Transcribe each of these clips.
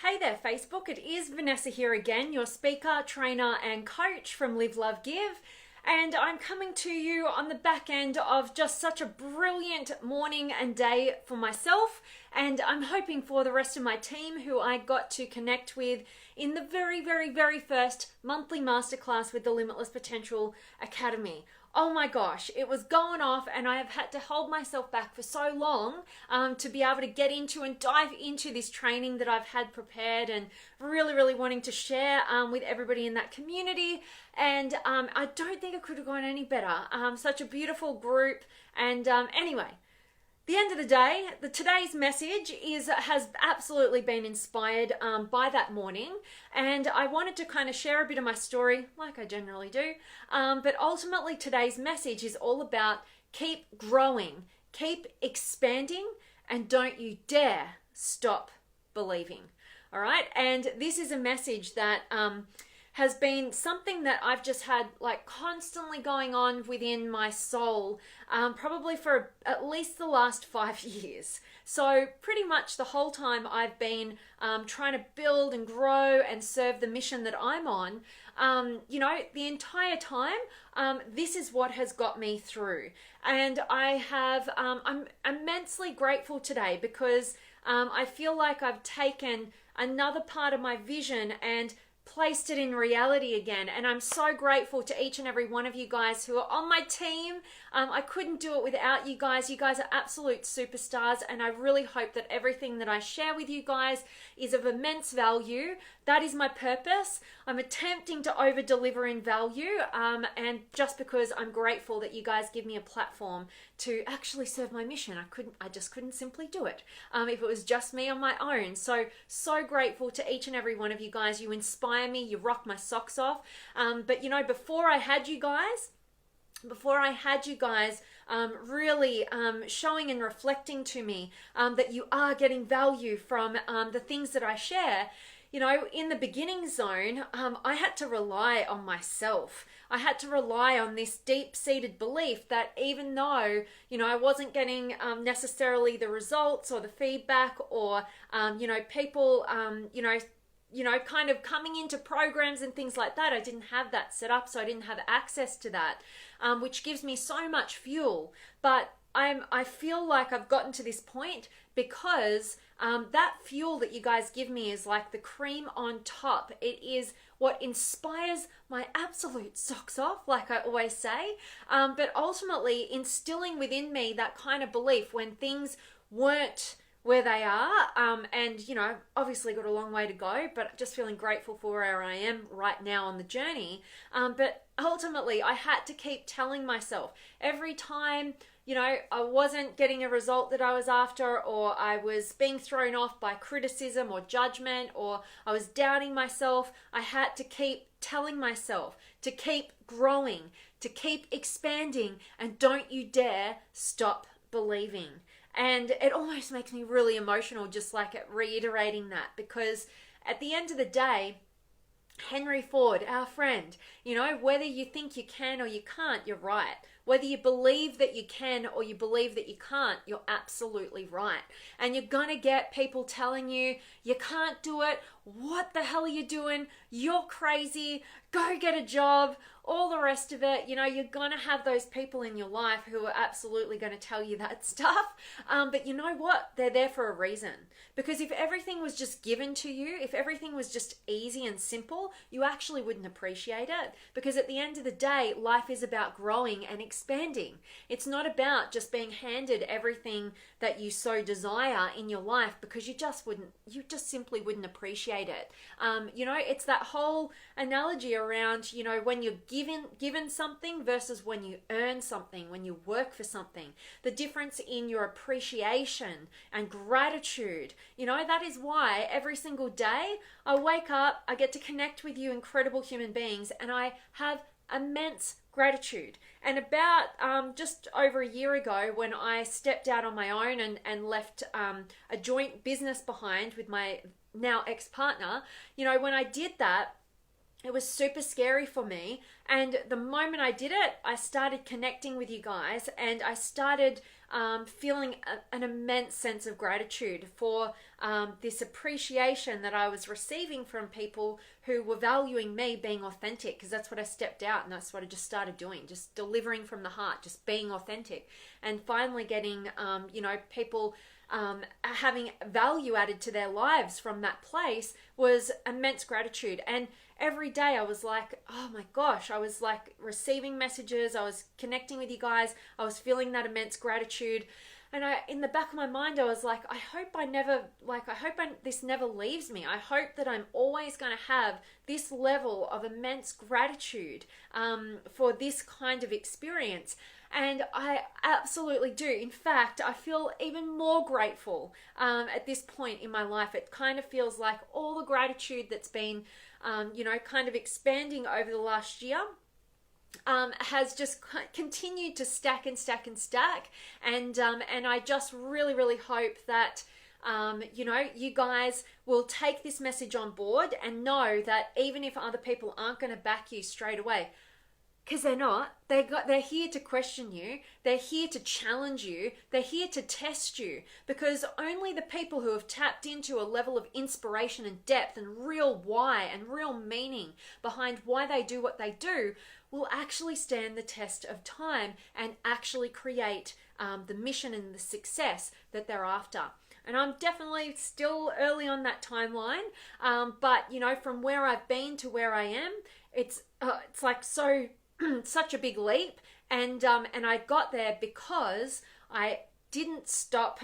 Hey there, Facebook. It is Vanessa here again, your speaker, trainer, and coach from Live, Love, Give. And I'm coming to you on the back end of just such a brilliant morning and day for myself. And I'm hoping for the rest of my team who I got to connect with in the very first monthly masterclass with the Limitless Potential Academy. Oh my gosh, it was going off and I have had to hold myself back for so long to be able to get into and dive into this training that I've had prepared and really wanting to share with everybody in that community. And I don't think it could have gone any better. Such a beautiful group. And anyway, the end of the day, today's message has absolutely been inspired by that morning, and I wanted to kind of share a bit of my story like I generally do, but ultimately today's message is all about keep growing, keep expanding, and don't you dare stop believing. All right, and this is a message that has been something that I've just had like constantly going on within my soul, probably for at least the last 5 years. So pretty much the whole time I've been trying to build and grow and serve the mission that I'm on, the entire time, this is what has got me through. And I'm immensely grateful today because I feel like I've taken another part of my vision and placed it in reality again, and I'm so grateful to each and every one of you guys who are on my team. I couldn't do it without you guys. You guys are absolute superstars, and I really hope that everything that I share with you guys is of immense value. That is my purpose. I'm attempting to over deliver in value, and just because I'm grateful that you guys give me a platform to actually serve my mission. I just couldn't simply do it if it was just me on my own. So grateful to each and every one of you guys. You inspire me, you rock my socks off. But before I had you guys really showing and reflecting to me that you are getting value from the things that I share, in the beginning zone, I had to rely on myself. I had to rely on this deep-seated belief that even though, I wasn't getting necessarily the results or the feedback or, people, kind of coming into programs and things like that, I didn't have that set up, so I didn't have access to that, which gives me so much fuel. But I feel like I've gotten to this point because that fuel that you guys give me is like the cream on top. It is what inspires my absolute socks off, like I always say, but ultimately instilling within me that kind of belief when things weren't where they are, and obviously got a long way to go, but just feeling grateful for where I am right now on the journey. But ultimately I had to keep telling myself every time I wasn't getting a result that I was after, or I was being thrown off by criticism or judgment, or I was doubting myself, I had to keep telling myself to keep growing, to keep expanding, and don't you dare stop believing. And it almost makes me really emotional just like reiterating that, because at the end of the day, Henry Ford, our friend, whether you think you can or you can't, you're right. Whether you believe that you can or you believe that you can't, you're absolutely right. And you're going to get people telling you, you can't do it. What the hell are you doing? You're crazy. Go get a job. All the rest of it, you're going to have those people in your life who are absolutely going to tell you that stuff. But you know what? They're there for a reason. Because if everything was just given to you, if everything was just easy and simple, you actually wouldn't appreciate it. Because at the end of the day, life is about growing and expanding. It's not about just being handed everything that you so desire in your life, because you just simply wouldn't appreciate it. It's that whole analogy around, when you're given something versus when you earn something, when you work for something, the difference in your appreciation and gratitude. That is why every single day I wake up, I get to connect with you incredible human beings, and I have immense gratitude. And about just over a year ago, when I stepped out on my own and left a joint business behind with my now ex-partner, when I did that, it was super scary for me. And the moment I did it, I started connecting with you guys, and I started feeling an immense sense of gratitude for this appreciation that I was receiving from people who were valuing me being authentic, because that's what I stepped out and that's what I just started doing, just delivering from the heart, just being authentic, and finally getting, people having value added to their lives from that place was immense gratitude. And every day I was like, oh my gosh, I was like receiving messages, I was connecting with you guys, I was feeling that immense gratitude. And in the back of my mind, I was like, I hope this never leaves me. I hope that I'm always going to have this level of immense gratitude for this kind of experience. And I absolutely do. In fact, I feel even more grateful at this point in my life. It kind of feels like all the gratitude that's been, kind of expanding over the last year has just continued to stack and stack and stack. And I just really, really hope that you guys will take this message on board and know that even if other people aren't going to back you straight away, because they're not, they're here to question you, they're here to challenge you, they're here to test you, because only the people who have tapped into a level of inspiration and depth and real why and real meaning behind why they do what they do will actually stand the test of time and actually create the mission and the success that they're after. And I'm definitely still early on that timeline, but from where I've been to where I am, it's like such a big leap, and I got there because I didn't stop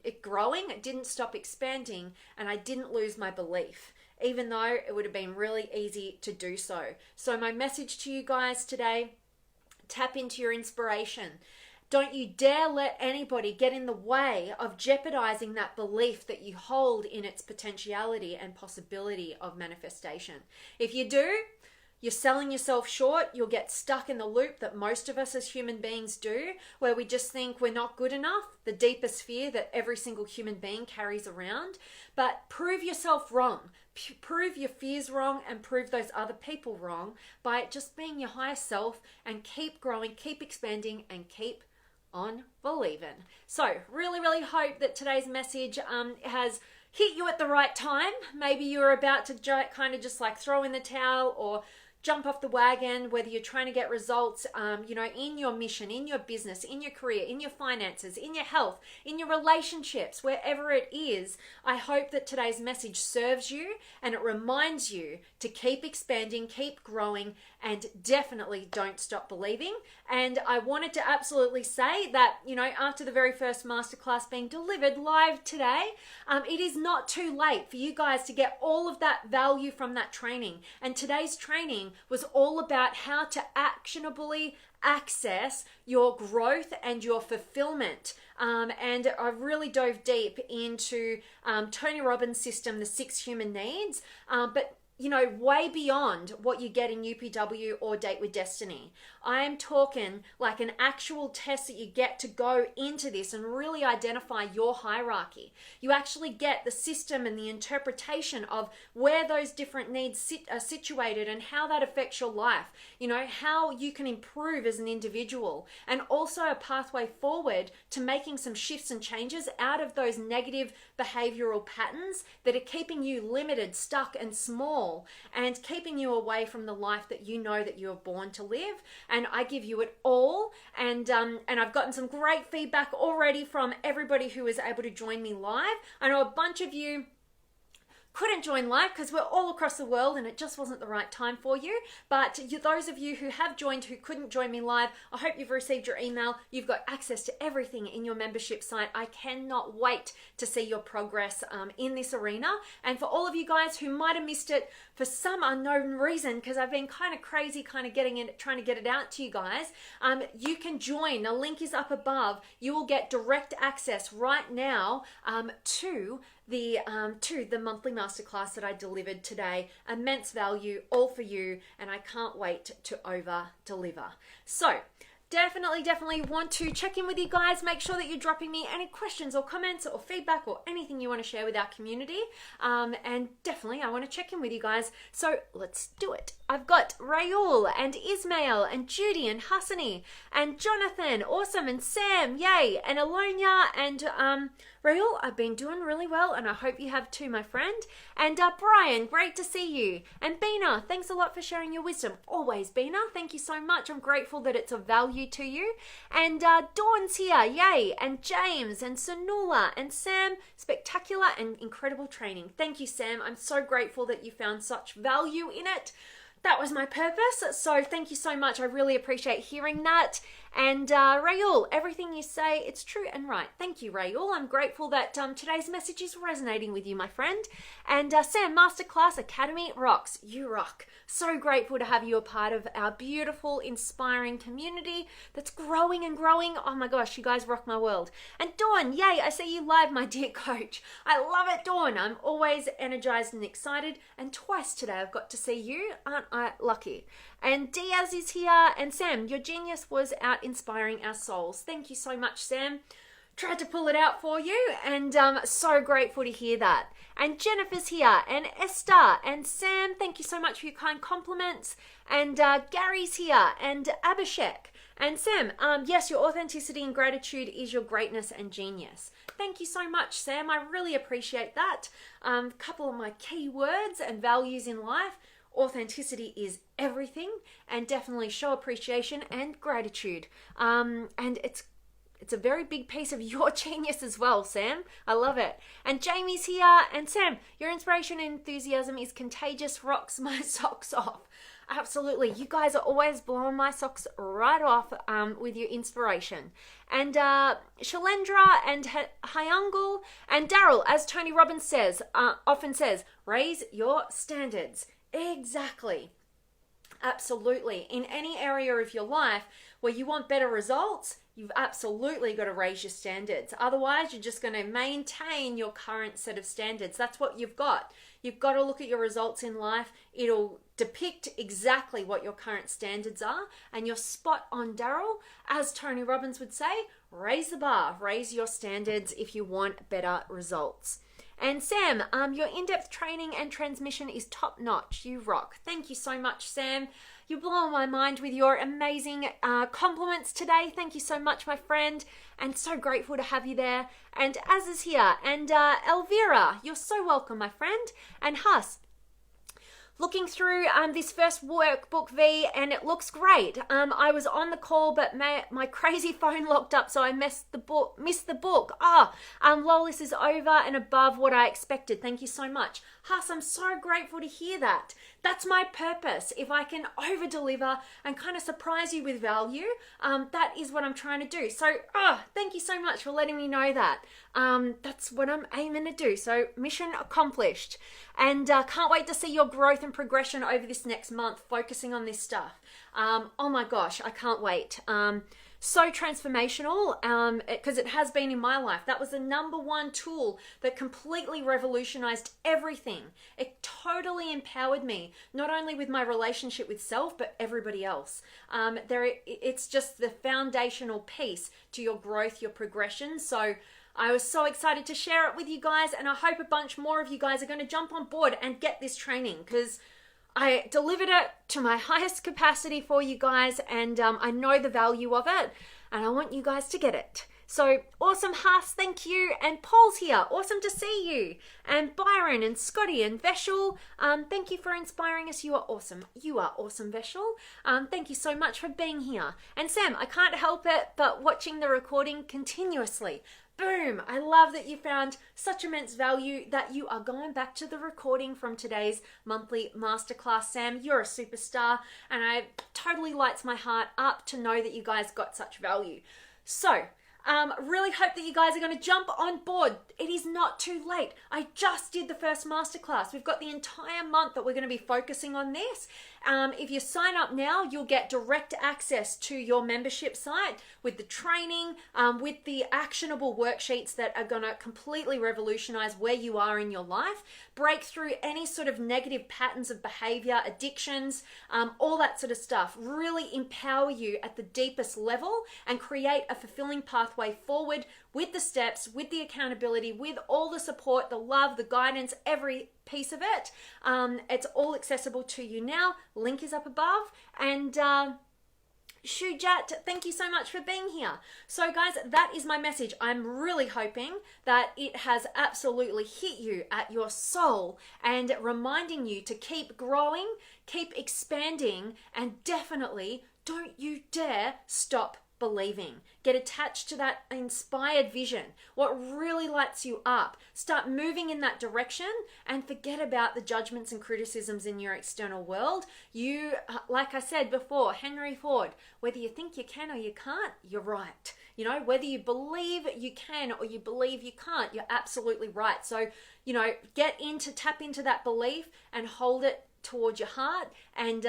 it growing, it didn't stop expanding, and I didn't lose my belief, even though it would have been really easy to do so. So my message to you guys today: tap into your inspiration. Don't you dare let anybody get in the way of jeopardizing that belief that you hold in its potentiality and possibility of manifestation. If you do, you're selling yourself short. You'll get stuck in the loop that most of us as human beings do, where we just think we're not good enough, the deepest fear that every single human being carries around. But prove yourself wrong. Prove your fears wrong and prove those other people wrong by just being your higher self, and keep growing, keep expanding, and keep on believing. So really, really hope that today's message has hit you at the right time. Maybe you're about to kind of just like throw in the towel or jump off the wagon, whether you're trying to get results, in your mission, in your business, in your career, in your finances, in your health, in your relationships, wherever it is. I hope that today's message serves you and it reminds you to keep expanding, keep growing, and definitely don't stop believing. And I wanted to absolutely say that, after the very first masterclass being delivered live today, it is not too late for you guys to get all of that value from that training. And today's training was all about how to actionably access your growth and your fulfillment. And I really dove deep into Tony Robbins' system, the 6 human needs, but way beyond what you get in UPW or Date with Destiny. I am talking like an actual test that you get to go into this and really identify your hierarchy. You actually get the system and the interpretation of where those different needs are situated and how that affects your life. How you can improve as an individual, and also a pathway forward to making some shifts and changes out of those negative behavioral patterns that are keeping you limited, stuck, and small, and keeping you away from the life that you know that you are born to live. And I give you it all, and I've gotten some great feedback already from everybody who was able to join me live. I know a bunch of you couldn't join live because we're all across the world and it just wasn't the right time for you. But those of you who have joined who couldn't join me live, I hope you've received your email. You've got access to everything in your membership site. I cannot wait to see your progress in this arena. And for all of you guys who might have missed it for some unknown reason, because I've been kind of crazy trying to get it out to you guys, you can join. The link is up above. You will get direct access right now to the monthly masterclass that I delivered today. Immense value, all for you, and I can't wait to over deliver. So definitely want to check in with you guys. Make sure that you're dropping me any questions or comments or feedback or anything you want to share with our community. And definitely I want to check in with you guys. So let's do it. I've got Rayul and Ismail and Judy and Hassani and Jonathan, awesome, and Sam, yay, and Alonia and Rayul, I've been doing really well and I hope you have too, my friend. And Brian, great to see you. And Bina, thanks a lot for sharing your wisdom. Always, Bina, thank you so much. I'm grateful that it's of value to you. And Dawn's here, yay. And James and Sonula and Sam, spectacular and incredible training. Thank you, Sam. I'm so grateful that you found such value in it. That was my purpose, so thank you so much. I really appreciate hearing that. And Rayul, everything you say, it's true and right. Thank you, Rayul. I'm grateful that today's message is resonating with you, my friend. And Sam, Masterclass Academy rocks. You rock. So grateful to have you a part of our beautiful, inspiring community that's growing and growing. Oh my gosh, you guys rock my world. And Dawn, yay, I see you live, my dear coach. I love it, Dawn. I'm always energized and excited. And twice today I've got to see you. Aren't I lucky? And Diaz is here. And Sam, your genius was out inspiring our souls. Thank you so much, Sam. Tried to pull it out for you, and so grateful to hear that. And Jennifer's here, and Esther, and Sam, thank you so much for your kind compliments. And Gary's here, and Abhishek. And Sam, yes, your authenticity and gratitude is your greatness and genius. Thank you so much, Sam. I really appreciate that. A couple of my key words and values in life. Authenticity is everything, and definitely show appreciation and gratitude. And it's a very big piece of your genius as well, Sam. I love it. And Jamie's here. And Sam, your inspiration and enthusiasm is contagious, rocks my socks off. Absolutely. You guys are always blowing my socks right off with your inspiration. And Shalendra and Hyangul and Daryl, as Tony Robbins says, often says, raise your standards. Exactly. Absolutely. In any area of your life where you want better results, you've absolutely got to raise your standards. Otherwise, you're just going to maintain your current set of standards. That's what you've got. You've got to look at your results in life. It'll depict exactly what your current standards are. And you're spot on, Daryl. As Tony Robbins would say, raise the bar, raise your standards if you want better results. And Sam, your in-depth training and transmission is top-notch. You rock. Thank you so much, Sam. You're blowing my mind with your amazing compliments today. Thank you so much, my friend. And so grateful to have you there. And Az is here. And Elvira, you're so welcome, my friend. And Huss, looking through this first workbook, V, and it looks great. I was on the call, but my crazy phone locked up, so I missed the book. Lol, this is over and above what I expected. Thank you so much. Huss, I'm so grateful to hear that. That's my purpose. If I can over-deliver and kind of surprise you with value, that is what I'm trying to do. So, thank you so much for letting me know that. That's what I'm aiming to do. So, mission accomplished. And can't wait to see your growth and progression over this next month, focusing on this stuff. Oh my gosh, I can't wait. So transformational, because it has been in my life. That was the number one tool that completely revolutionized everything. It totally empowered me, not only with my relationship with self, but everybody else. It's just the foundational piece to your growth, your progression. So I was so excited to share it with you guys, and I hope a bunch more of you guys are going to jump on board and get this training, because I delivered it to my highest capacity for you guys, and I know the value of it, and I want you guys to get it. So awesome, Haas, thank you. And Paul's here, awesome to see you. And Byron and Scotty and Veshel, thank you for inspiring us. You are awesome. You are awesome, Veshel. Thank you so much for being here. And Sam, I can't help it but watching the recording continuously. Boom! I love that you found such immense value that you are going back to the recording from today's monthly masterclass. Sam, you're a superstar, and it totally lights my heart up to know that you guys got such value. So, Really hope that you guys are going to jump on board. It is not too late. I just did the first masterclass. We've got the entire month that we're going to be focusing on this. If you sign up now, you'll get direct access to your membership site with the training, with the actionable worksheets that are going to completely revolutionize where you are in your life, break through any sort of negative patterns of behavior, addictions, all that sort of stuff. Really empower you at the deepest level and create a fulfilling pathway forward with the steps, with the accountability, with all the support, the love, the guidance, every piece of it. It's all accessible to you now. Link is up above. And Shujat, thank you so much for being here. So guys, that is my message. I'm really hoping that it has absolutely hit you at your soul and reminding you to keep growing, keep expanding, and definitely don't you dare stop believing. Get attached to that inspired vision, what really lights you up. Start moving in that direction and forget about the judgments and criticisms in your external world. You, like I said before, Henry Ford, whether you think you can or you can't, you're right. You know, whether you believe you can or you believe you can't, you're absolutely right. So, you know, tap into that belief and hold it towards your heart, and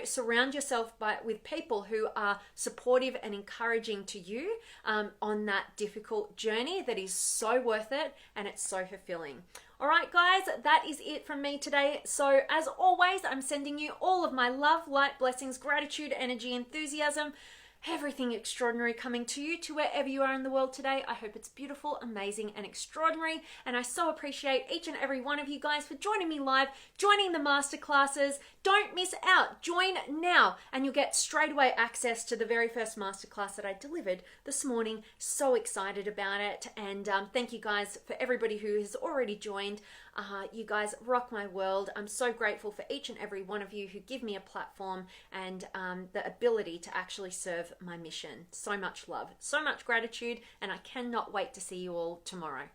surround yourself with people who are supportive and encouraging to you on that difficult journey that is so worth it and it's so fulfilling. All right, guys, that is it from me today. So as always, I'm sending you all of my love, light, blessings, gratitude, energy, enthusiasm, everything extraordinary coming to you, to wherever you are in the world today. I hope it's beautiful, amazing, and extraordinary. And I so appreciate each and every one of you guys for joining me live, joining the masterclasses. Don't miss out. Join now, and you'll get straight away access to the very first masterclass that I delivered this morning. So excited about it. And thank you guys for everybody who has already joined. You guys rock my world. I'm so grateful for each and every one of you who give me a platform and the ability to actually serve my mission. So much love, so much gratitude, and I cannot wait to see you all tomorrow.